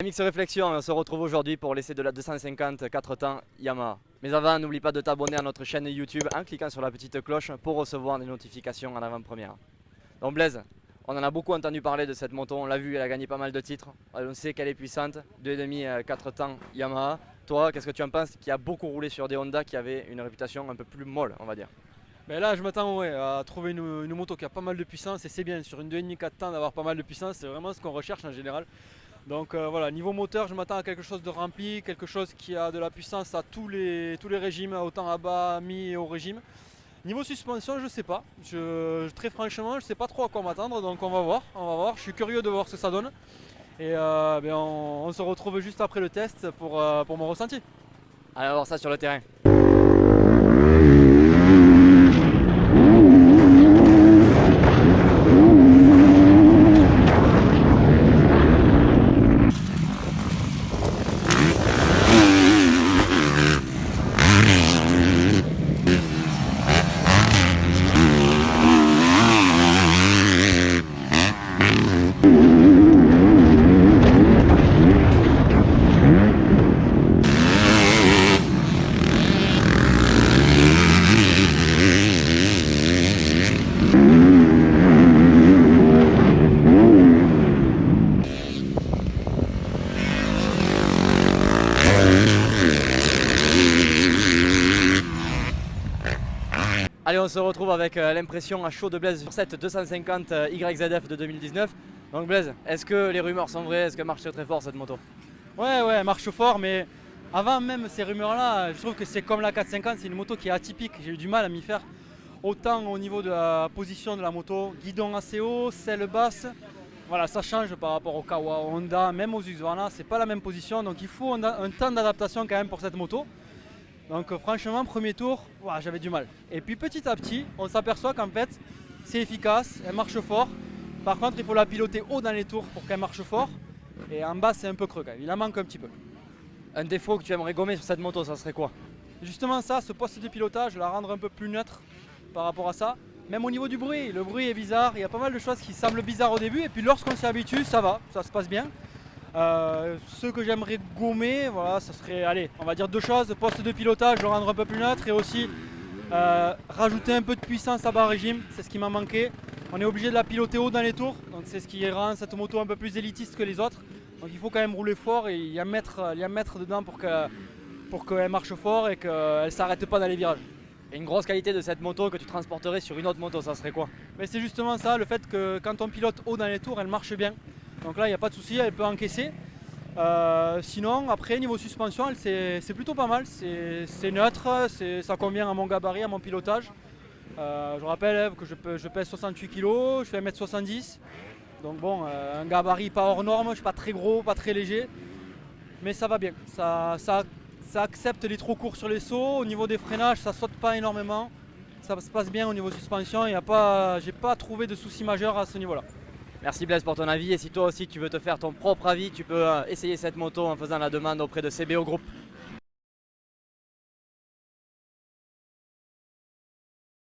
Mix Réflexion, on se retrouve aujourd'hui pour l'essai de la 250 4 temps Yamaha. Mais avant, n'oublie pas de t'abonner à notre chaîne YouTube en cliquant sur la petite cloche pour recevoir des notifications en avant-première. Donc Blaise, on en a beaucoup entendu parler de cette moto, on l'a vu, elle a gagné pas mal de titres. On sait qu'elle est puissante, 2,5 4 temps Yamaha. Toi, qu'est-ce que tu en penses, qui a beaucoup roulé sur des Honda qui avaient une réputation un peu plus molle, on va dire? Mais là, je m'attends à trouver une moto qui a pas mal de puissance et c'est bien sur une 2,5 4 temps d'avoir pas mal de puissance, c'est vraiment ce qu'on recherche en général. Donc voilà, niveau moteur, je m'attends à quelque chose de rempli, quelque chose qui a de la puissance à tous les régimes, autant à bas, mi et haut régime. Niveau suspension, je sais pas. Très franchement, je sais pas trop à quoi m'attendre, donc on va voir. Je suis curieux de voir ce que ça donne. Et on se retrouve juste après le test pour mon ressenti. Allez, on va voir ça sur le terrain. Allez, on se retrouve avec l'impression à chaud de Blaise sur cette 250 YZF de 2019. Donc Blaise, est-ce que les rumeurs sont vraies? Est-ce qu'elle marche très fort cette moto? Ouais, elle marche fort, mais avant même ces rumeurs-là, je trouve que c'est comme la 450, c'est une moto qui est atypique. J'ai eu du mal à m'y faire. Autant au niveau de la position de la moto, guidon assez haut, selle basse. Voilà, ça change par rapport au Kawa, au Honda, même aux Husqvarna, c'est pas la même position. Donc il faut un temps d'adaptation quand même pour cette moto. Donc franchement, premier tour, j'avais du mal. Et puis petit à petit, on s'aperçoit qu'en fait, c'est efficace, elle marche fort. Par contre, il faut la piloter haut dans les tours pour qu'elle marche fort. Et en bas, c'est un peu creux quand même, il en manque un petit peu. Un défaut que tu aimerais gommer sur cette moto, ça serait quoi? Justement ça, ce poste de pilotage, la rendre un peu plus neutre par rapport à ça. Même au niveau du bruit, le bruit est bizarre, il y a pas mal de choses qui semblent bizarres au début. Et puis lorsqu'on s'y habitue, ça va, ça se passe bien. Ce que j'aimerais gommer, voilà, ça serait, allez, on va dire deux choses, poste de pilotage, le rendre un peu plus neutre et aussi rajouter un peu de puissance à bas régime, c'est ce qui m'a manqué. On est obligé de la piloter haut dans les tours, donc c'est ce qui rend cette moto un peu plus élitiste que les autres. Donc il faut quand même rouler fort et y en mettre dedans pour qu'elle marche fort et qu'elle ne s'arrête pas dans les virages. Et une grosse qualité de cette moto que tu transporterais sur une autre moto, ça serait quoi? Mais c'est justement ça, le fait que quand on pilote haut dans les tours, elle marche bien. Donc là, il n'y a pas de souci, elle peut encaisser. Sinon, après, niveau suspension, c'est plutôt pas mal. C'est neutre, ça convient à mon gabarit, à mon pilotage. Je rappelle que je pèse 68 kg, je fais 1m70. Donc bon, un gabarit pas hors norme, je ne suis pas très gros, pas très léger. Mais ça va bien, ça accepte les trop courts sur les sauts. Au niveau des freinages, ça saute pas énormément. Ça se passe bien au niveau suspension, j'ai pas trouvé de soucis majeurs à ce niveau-là. Merci Blaise pour ton avis, et si toi aussi tu veux te faire ton propre avis, tu peux essayer cette moto en faisant la demande auprès de CBO Group.